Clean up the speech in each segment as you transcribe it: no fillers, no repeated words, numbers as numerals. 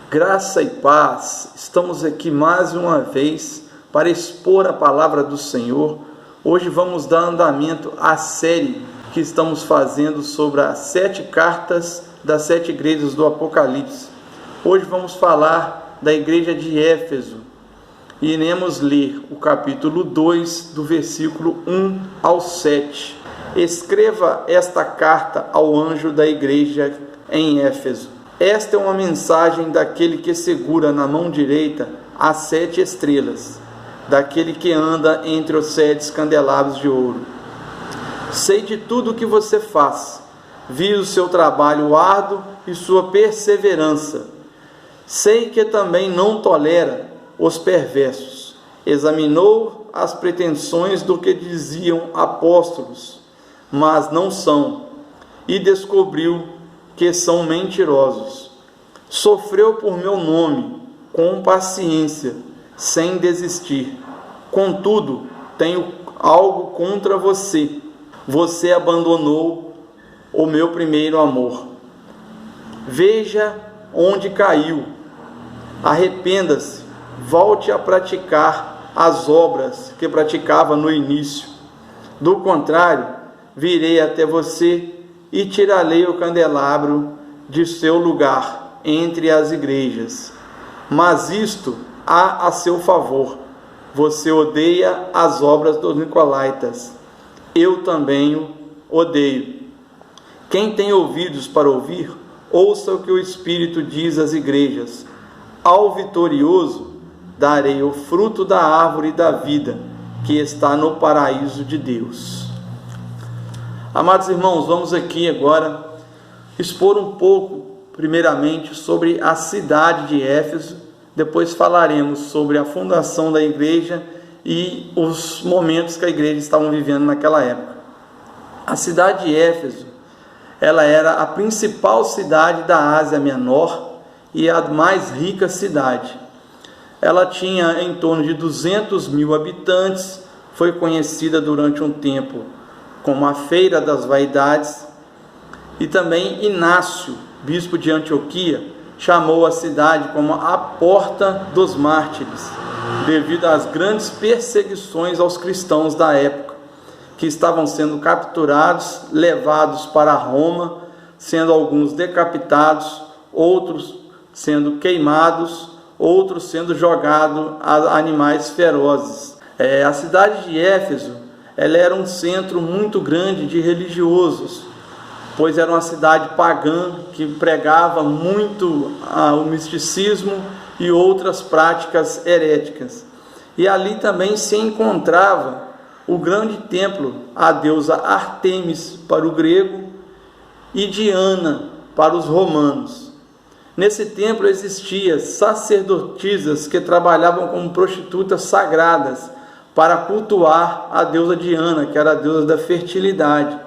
Graça e paz, estamos aqui mais uma vez para expor a palavra do Senhor. Hoje vamos dar andamento à série que estamos fazendo sobre as 7 cartas das 7 igrejas do Apocalipse. Hoje vamos falar da igreja de Éfeso e iremos ler o capítulo 2, do versículo 1 ao 7. Escreva esta carta ao anjo da igreja em Éfeso. Esta é uma mensagem daquele que segura na mão direita as 7 estrelas, daquele que anda entre os 7 candelabros de ouro. Sei de tudo o que você faz, vi o seu trabalho árduo e sua perseverança. Sei que também não tolera os perversos. Examinou as pretensões do que diziam apóstolos, mas não são, e descobriu que são mentirosos. Sofreu por meu nome com paciência, sem desistir. Contudo, tenho algo contra você. Você abandonou o meu primeiro amor. Veja onde caiu. Arrependa-se, volte a praticar as obras que praticava no início. Do contrário, virei até você e tirarei o candelabro de seu lugar entre as igrejas. Mas isto há a seu favor: você odeia as obras dos nicolaítas. Eu também o odeio. Quem tem ouvidos para ouvir, ouça o que o Espírito diz às igrejas. Ao vitorioso darei o fruto da árvore da vida, que está no paraíso de Deus. Amados irmãos, vamos aqui agora expor um pouco, primeiramente, sobre a cidade de Éfeso. Depois falaremos sobre a fundação da igreja e os momentos que a igreja estava vivendo naquela época. A cidade de Éfeso, ela era a principal cidade da Ásia Menor e a mais rica cidade. Ela tinha em torno de 200 mil habitantes, foi conhecida durante um tempo como a Feira das Vaidades, e também Inácio, bispo de Antioquia, chamou a cidade como a Porta dos Mártires, devido às grandes perseguições aos cristãos da época, que estavam sendo capturados, levados para Roma, sendo alguns decapitados, outros sendo queimados, outros sendo jogados a animais ferozes. A cidade de Éfeso, ela era um centro muito grande de religiosos, pois era uma cidade pagã que pregava muito o misticismo e outras práticas heréticas. E ali também se encontrava o grande templo à deusa Ártemis para o grego e Diana para os romanos. Nesse templo existiam sacerdotisas que trabalhavam como prostitutas sagradas para cultuar a deusa Diana, que era a deusa da fertilidade.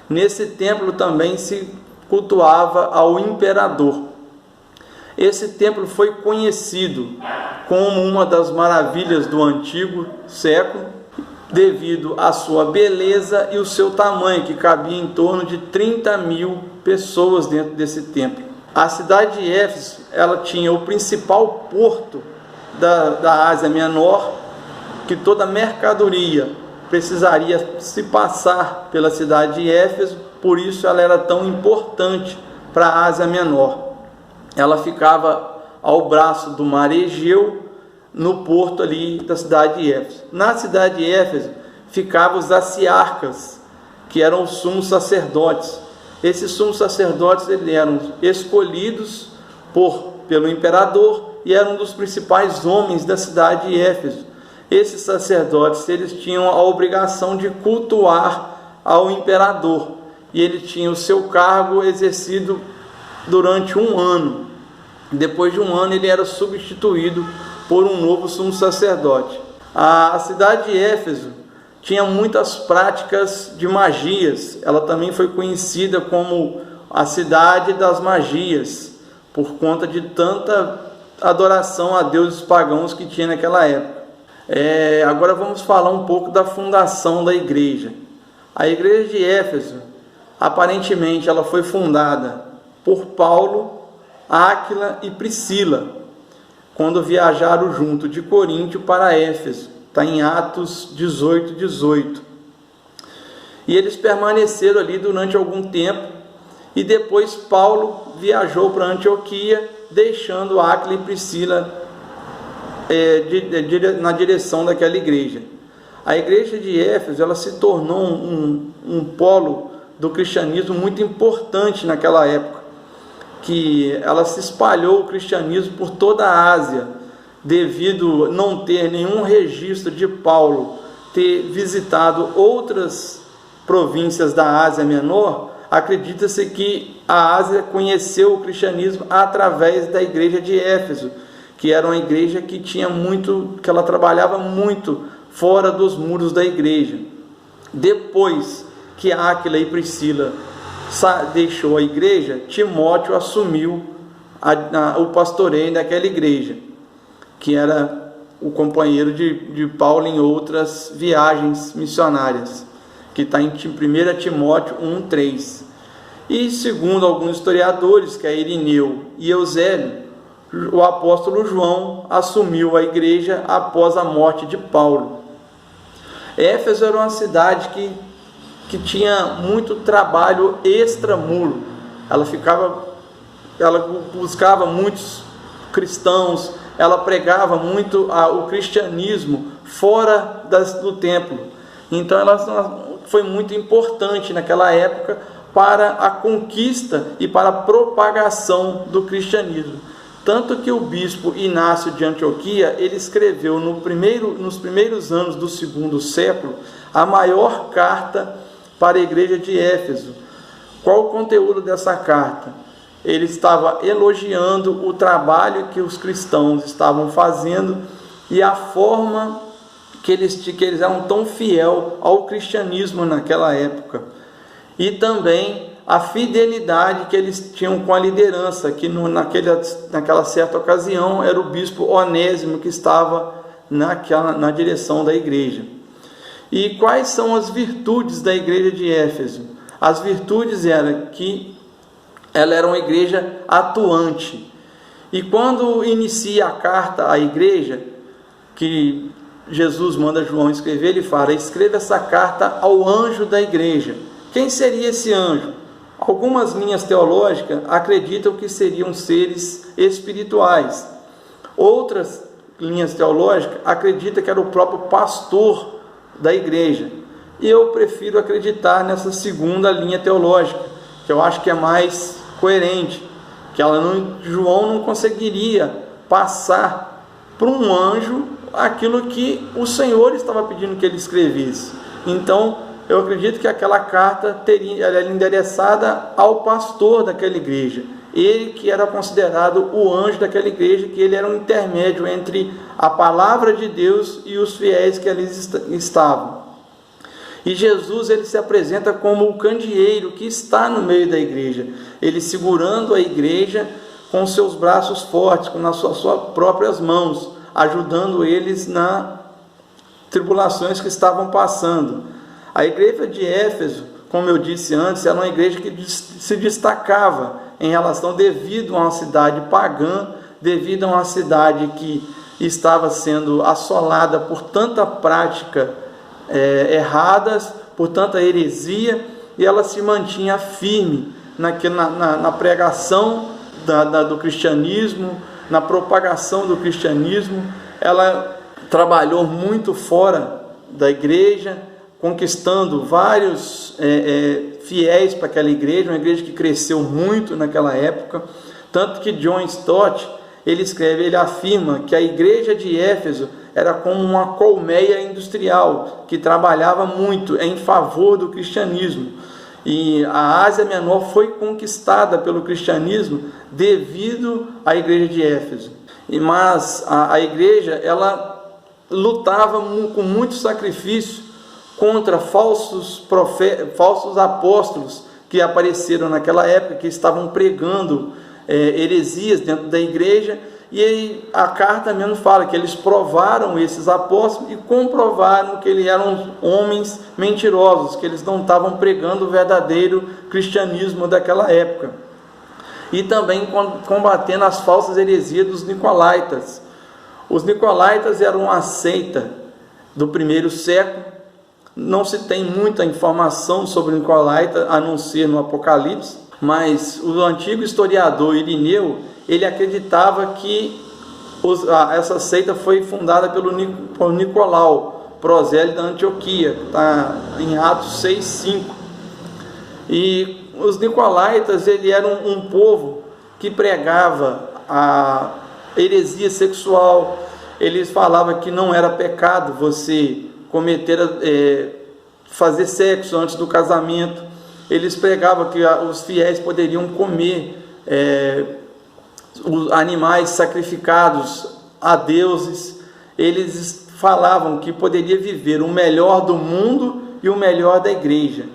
Nesse templo também se cultuava ao imperador. Esse templo foi conhecido como uma das maravilhas do antigo século, devido à sua beleza e o seu tamanho, que cabia em torno de 30 mil pessoas dentro desse templo. A cidade de Éfeso, ela tinha o principal porto da Ásia Menor, que toda mercadoria precisaria se passar pela cidade de Éfeso, por isso ela era tão importante para a Ásia Menor. Ela ficava ao braço do mar Egeu, no porto ali da cidade de Éfeso. Na cidade de Éfeso ficavam os aciarcas, que eram os sumos sacerdotes. Esses sumos sacerdotes eles eram escolhidos pelo imperador e eram um dos principais homens da cidade de Éfeso. Esses sacerdotes, eles tinham a obrigação de cultuar ao imperador, e ele tinha o seu cargo exercido durante um ano. Depois de um ano, ele era substituído por um novo sumo sacerdote. A cidade de Éfeso tinha muitas práticas de magias. Ela também foi conhecida como a cidade das magias, por conta de tanta adoração a deuses pagãos que tinha naquela época. Agora vamos falar um pouco da fundação da igreja. A igreja de Éfeso, aparentemente, ela foi fundada por Paulo Áquila e Priscila, quando viajaram junto de Coríntio para Éfeso. Está em Atos 18:18. E eles permaneceram ali durante algum tempo, e depois Paulo viajou para Antioquia, deixando Áquila e Priscila na direção daquela igreja. A igreja de Éfeso, ela se tornou um polo do cristianismo muito importante naquela época, que ela se espalhou o cristianismo por toda a Ásia, devido não ter nenhum registro de Paulo ter visitado outras províncias da Ásia Menor. Acredita-se que a Ásia conheceu o cristianismo através da igreja de Éfeso, que era uma igreja que que ela trabalhava muito fora dos muros da igreja. Depois que Áquila e Priscila deixou a igreja, Timóteo assumiu o pastoreio daquela igreja, que era o companheiro de Paulo em outras viagens missionárias, que está em 1 Timóteo 1:3. E segundo alguns historiadores, que é Irineu e Eusébio, o apóstolo João assumiu a igreja após a morte de Paulo. Éfeso era uma cidade que tinha muito trabalho extramuro. Ela buscava muitos cristãos, ela pregava muito o cristianismo fora do templo. Então ela foi muito importante naquela época para a conquista e para a propagação do cristianismo. Tanto que o bispo Inácio de Antioquia, ele escreveu nos primeiros anos do segundo século a maior carta para a igreja de Éfeso. Qual o conteúdo dessa carta? Ele estava elogiando o trabalho que os cristãos estavam fazendo e a forma que eles eram tão fiel ao cristianismo naquela época. E também a fidelidade que eles tinham com a liderança, que naquela certa ocasião era o bispo Onésimo que estava na direção da igreja. E quais são as virtudes da igreja de Éfeso? As virtudes eram que ela era uma igreja atuante. E quando inicia a carta à igreja, que Jesus manda João escrever, ele fala: escreva essa carta ao anjo da igreja. Quem seria esse anjo? Algumas linhas teológicas acreditam que seriam seres espirituais. Outras linhas teológicas acreditam que era o próprio pastor da igreja. E eu prefiro acreditar nessa segunda linha teológica, que eu acho que é mais coerente, que João não conseguiria passar para um anjo aquilo que o Senhor estava pedindo que ele escrevesse. Então, eu acredito que aquela carta era endereçada ao pastor daquela igreja, ele que era considerado o anjo daquela igreja, que ele era um intermédio entre a palavra de Deus e os fiéis que ali estavam. E Jesus, ele se apresenta como o candeeiro que está no meio da igreja, ele segurando a igreja com seus braços fortes, nas suas próprias mãos, ajudando eles nas tribulações que estavam passando. A igreja de Éfeso, como eu disse antes, era uma igreja que se destacava em relação, devido a uma cidade pagã, devido a uma cidade que estava sendo assolada por tanta prática erradas, por tanta heresia, e ela se mantinha firme na pregação do cristianismo, na propagação do cristianismo. Ela trabalhou muito fora da igreja, conquistando vários fiéis para aquela igreja, uma igreja que cresceu muito naquela época. Tanto que John Stott, ele afirma que a igreja de Éfeso era como uma colmeia industrial, que trabalhava muito em favor do cristianismo. E a Ásia Menor foi conquistada pelo cristianismo devido à igreja de Éfeso. Mas a igreja, ela lutava com muito sacrifício contra falsos apóstolos que apareceram naquela época, que estavam pregando heresias dentro da igreja. E aí a carta mesmo fala que eles provaram esses apóstolos e comprovaram que eles eram homens mentirosos, que eles não estavam pregando o verdadeiro cristianismo daquela época. e também combatendo as falsas heresias dos nicolaítas. Os nicolaítas eram uma seita do primeiro século. Não se tem muita informação sobre Nicolaita, a não ser no Apocalipse, mas o antigo historiador Irineu, ele acreditava que essa seita foi fundada por Nicolau, prosélito da Antioquia, está em Atos 6:5. E os Nicolaitas, ele eram um povo que pregava a heresia sexual. Eles falavam que não era pecado você fazer sexo antes do casamento. Eles pregavam que os fiéis poderiam comer os animais sacrificados a deuses. Eles falavam que poderia viver o melhor do mundo e o melhor da igreja.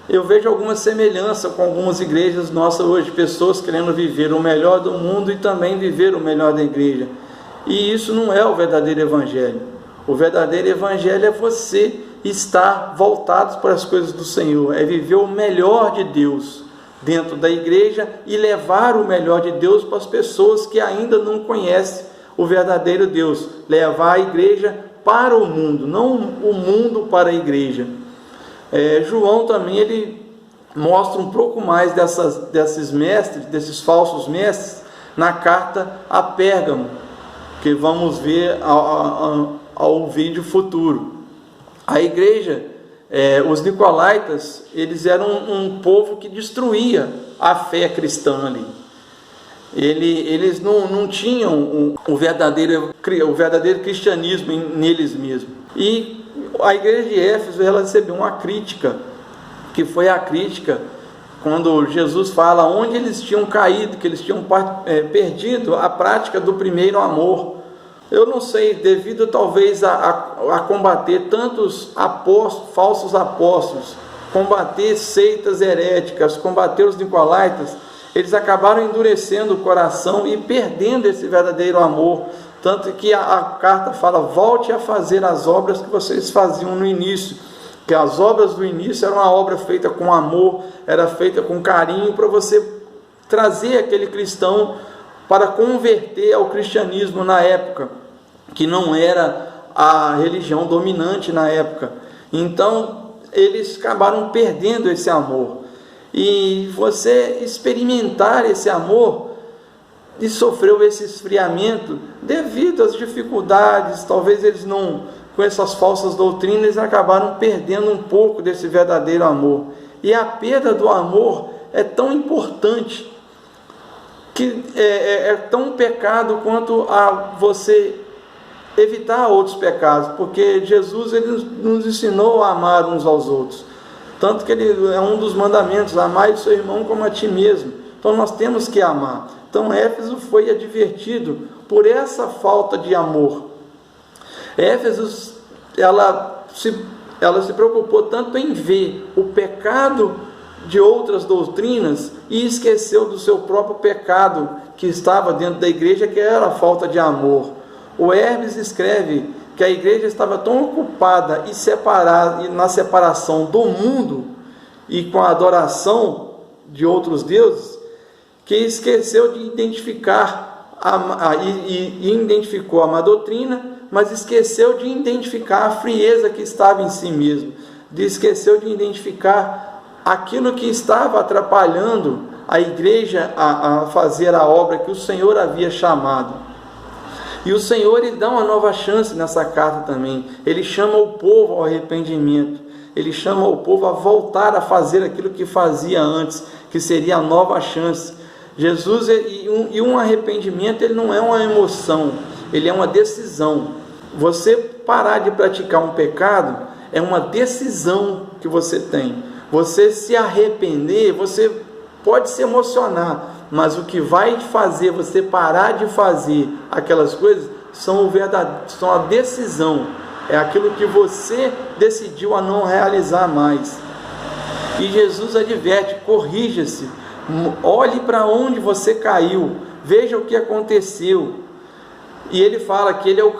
Eu vejo alguma semelhança com algumas igrejas nossas hoje, pessoas querendo viver o melhor do mundo e também viver o melhor da igreja. E isso não é o verdadeiro evangelho. O verdadeiro evangelho é você estar voltado para as coisas do Senhor, é viver o melhor de Deus dentro da igreja e levar o melhor de Deus para as pessoas que ainda não conhecem o verdadeiro Deus. Levar a igreja para o mundo, não o mundo para a igreja. João também, ele mostra um pouco mais desses mestres, desses falsos mestres, na carta a Pérgamo, que vamos ver ao vídeo futuro. A igreja, os nicolaítas, eles eram um povo que destruía a fé cristã ali. Eles não tinham o verdadeiro cristianismo neles mesmos. E a igreja de Éfeso, ela recebeu uma crítica, que foi a crítica quando Jesus fala onde eles tinham caído, que eles tinham perdido a prática do primeiro amor. Eu não sei, devido talvez a combater tantos falsos apóstolos, combater seitas heréticas, combater os nicolaítas, eles acabaram endurecendo o coração e perdendo esse verdadeiro amor. Tanto que a carta fala, volte a fazer as obras que vocês faziam no início. Que as obras do início eram uma obra feita com amor, era feita com carinho, para você trazer aquele cristão para converter ao cristianismo na época, que não era a religião dominante na época. Então, eles acabaram perdendo esse amor. E você experimentar esse amor e sofreu esse esfriamento devido às dificuldades, talvez eles não, com essas falsas doutrinas, acabaram perdendo um pouco desse verdadeiro amor. E a perda do amor é tão importante, que é tão pecado quanto a você evitar outros pecados, porque Jesus, ele nos ensinou a amar uns aos outros, tanto que ele é um dos mandamentos, amar o seu irmão como a ti mesmo. Então nós temos que amar. Então Éfeso foi advertido por essa falta de amor. Éfeso, ela se preocupou tanto em ver o pecado de outras doutrinas e esqueceu do seu próprio pecado que estava dentro da igreja, que era a falta de amor. O Hermes escreve que a igreja estava tão ocupada e separada, e na separação do mundo e com a adoração de outros deuses, que esqueceu de identificar e identificou a má doutrina, mas esqueceu de identificar a frieza que estava em si mesmo, esqueceu de identificar aquilo que estava atrapalhando a igreja a fazer a obra que o Senhor havia chamado. E o Senhor, ele dá uma nova chance nessa carta também. Ele chama o povo ao arrependimento. Ele chama o povo a voltar a fazer aquilo que fazia antes, que seria a nova chance. Jesus, e um arrependimento, ele não é uma emoção, ele é uma decisão. Você parar de praticar um pecado é uma decisão que você tem. Você se arrepender, você pode se emocionar, mas o que vai fazer você parar de fazer aquelas coisas são a decisão, é aquilo que você decidiu a não realizar mais. E Jesus adverte, corrija-se, olhe para onde você caiu, veja o que aconteceu. E ele fala que ele é o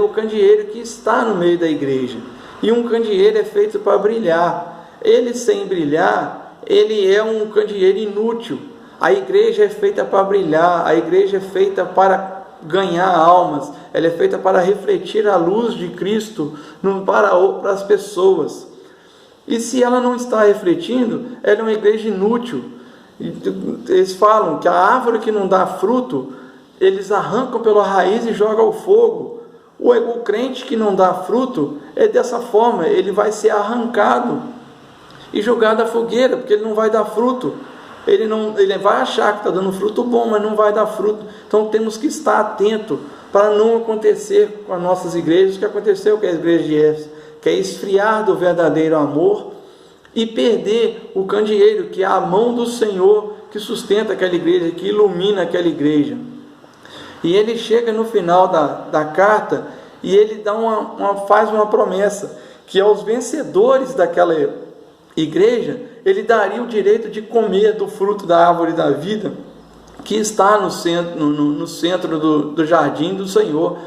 candeeiro que está no meio da igreja, e um candeeiro é feito para brilhar. Ele, sem brilhar, ele é um candeeiro inútil. A igreja é feita para brilhar, a igreja é feita para ganhar almas, ela é feita para refletir a luz de Cristo para as pessoas. E se ela não está refletindo, ela é uma igreja inútil. Eles falam que a árvore que não dá fruto, eles arrancam pela raiz e jogam ao fogo. O crente que não dá fruto é dessa forma, ele vai ser arrancado e jogado à fogueira, porque ele não vai dar fruto. Ele vai achar que está dando fruto bom, mas não vai dar fruto. Então temos que estar atento para não acontecer com as nossas igrejas o que aconteceu com a igreja de Éfeso, que é esfriar do verdadeiro amor e perder o candeeiro, que é a mão do Senhor que sustenta aquela igreja, que ilumina aquela igreja. E ele chega no final da carta e ele faz uma promessa, que aos vencedores daquela igreja, ele daria o direito de comer do fruto da árvore da vida, que está no centro do jardim do Senhor.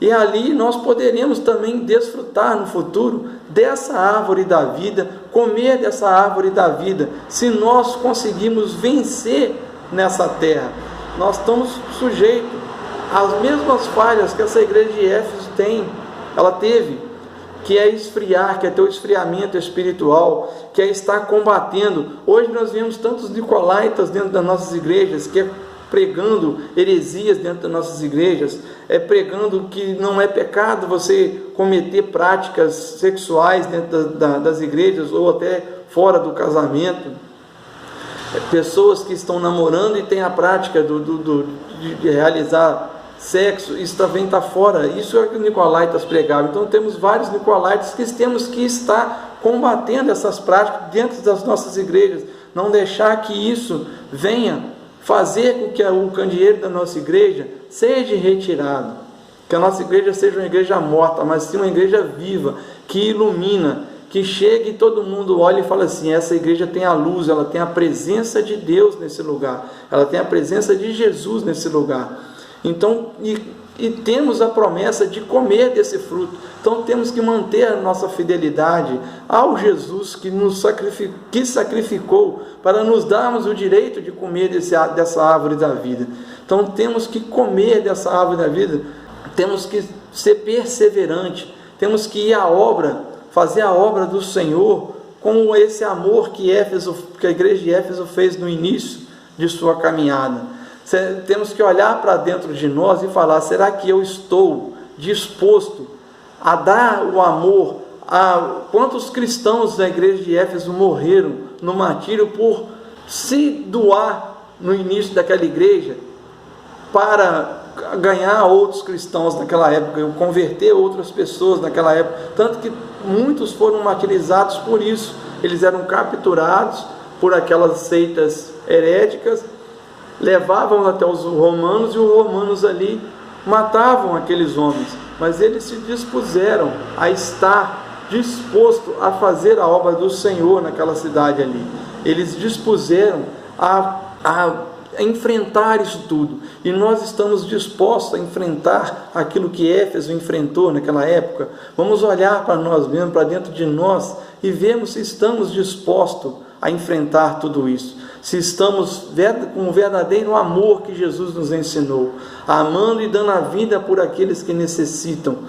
E ali nós poderemos também desfrutar no futuro dessa árvore da vida, comer dessa árvore da vida, se nós conseguirmos vencer nessa terra. Nós estamos sujeitos às mesmas falhas que essa igreja de Éfeso ela teve, que é esfriar, que é ter o esfriamento espiritual, que é estar combatendo. Hoje nós vemos tantos nicolaítas dentro das nossas igrejas, que é pregando heresias dentro das nossas igrejas, é pregando que não é pecado você cometer práticas sexuais dentro das igrejas ou até fora do casamento. Pessoas que estão namorando e têm a prática de realizar sexo, isso também está fora. Isso é o que os nicolaítas pregavam. Então temos vários nicolaítas que temos que estar combatendo essas práticas dentro das nossas igrejas, não deixar que isso venha fazer com que o candeeiro da nossa igreja seja retirado, que a nossa igreja seja uma igreja morta, mas sim uma igreja viva, que ilumina, que chegue e todo mundo olha e fala assim: essa igreja tem a luz, ela tem a presença de Deus nesse lugar, ela tem a presença de Jesus nesse lugar. Então, e temos a promessa de comer desse fruto. Então temos que manter a nossa fidelidade ao Jesus que sacrificou para nos darmos o direito de comer dessa árvore da vida. Então temos que comer dessa árvore da vida, temos que ser perseverante, temos que ir à obra, fazer a obra do Senhor com esse amor que a igreja de Éfeso fez no início de sua caminhada. Temos que olhar para dentro de nós e falar: será que eu estou disposto a dar o amor? Quantos cristãos da igreja de Éfeso morreram no martírio por se doar no início daquela igreja para ganhar outros cristãos naquela época, converter outras pessoas naquela época? Tanto que muitos foram martirizados por isso. Eles eram capturados por aquelas seitas heréticas, levavam até os romanos, e os romanos ali matavam aqueles homens, mas eles se dispuseram a estar disposto a fazer a obra do Senhor naquela cidade ali. Eles dispuseram a enfrentar isso tudo, e nós estamos dispostos a enfrentar aquilo que Éfeso enfrentou naquela época. Vamos olhar para nós mesmos, para dentro de nós, e vermos se estamos dispostos a enfrentar tudo isso, se estamos com o verdadeiro amor que Jesus nos ensinou, amando e dando a vida por aqueles que necessitam,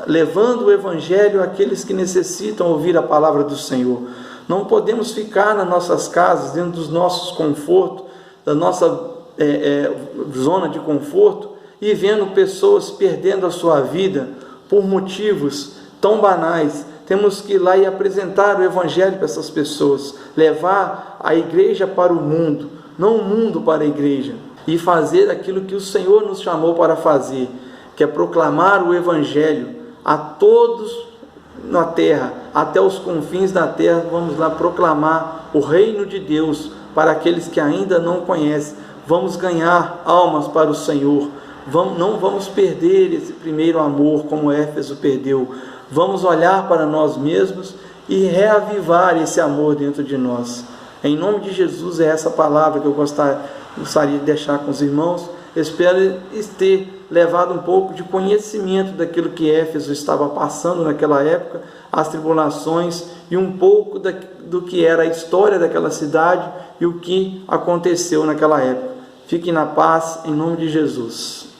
levando o Evangelho àqueles que necessitam ouvir a palavra do Senhor. Não podemos ficar nas nossas casas, dentro dos nossos confortos, da nossa zona de conforto, e vendo pessoas perdendo a sua vida por motivos tão banais. Temos que ir lá e apresentar o Evangelho para essas pessoas, levar a igreja para o mundo, não o mundo para a igreja, e fazer aquilo que o Senhor nos chamou para fazer, que é proclamar o Evangelho a todos na terra, até os confins da terra. Vamos lá proclamar o reino de Deus para aqueles que ainda não conhecem. Vamos ganhar almas para o Senhor. Não vamos perder esse primeiro amor como Éfeso perdeu. Vamos olhar para nós mesmos e reavivar esse amor dentro de nós. Em nome de Jesus, é essa palavra que eu gostaria de deixar com os irmãos. Espero ter levado um pouco de conhecimento daquilo que Éfeso estava passando naquela época, as tribulações e um pouco do que era a história daquela cidade e o que aconteceu naquela época. Fiquem na paz, em nome de Jesus.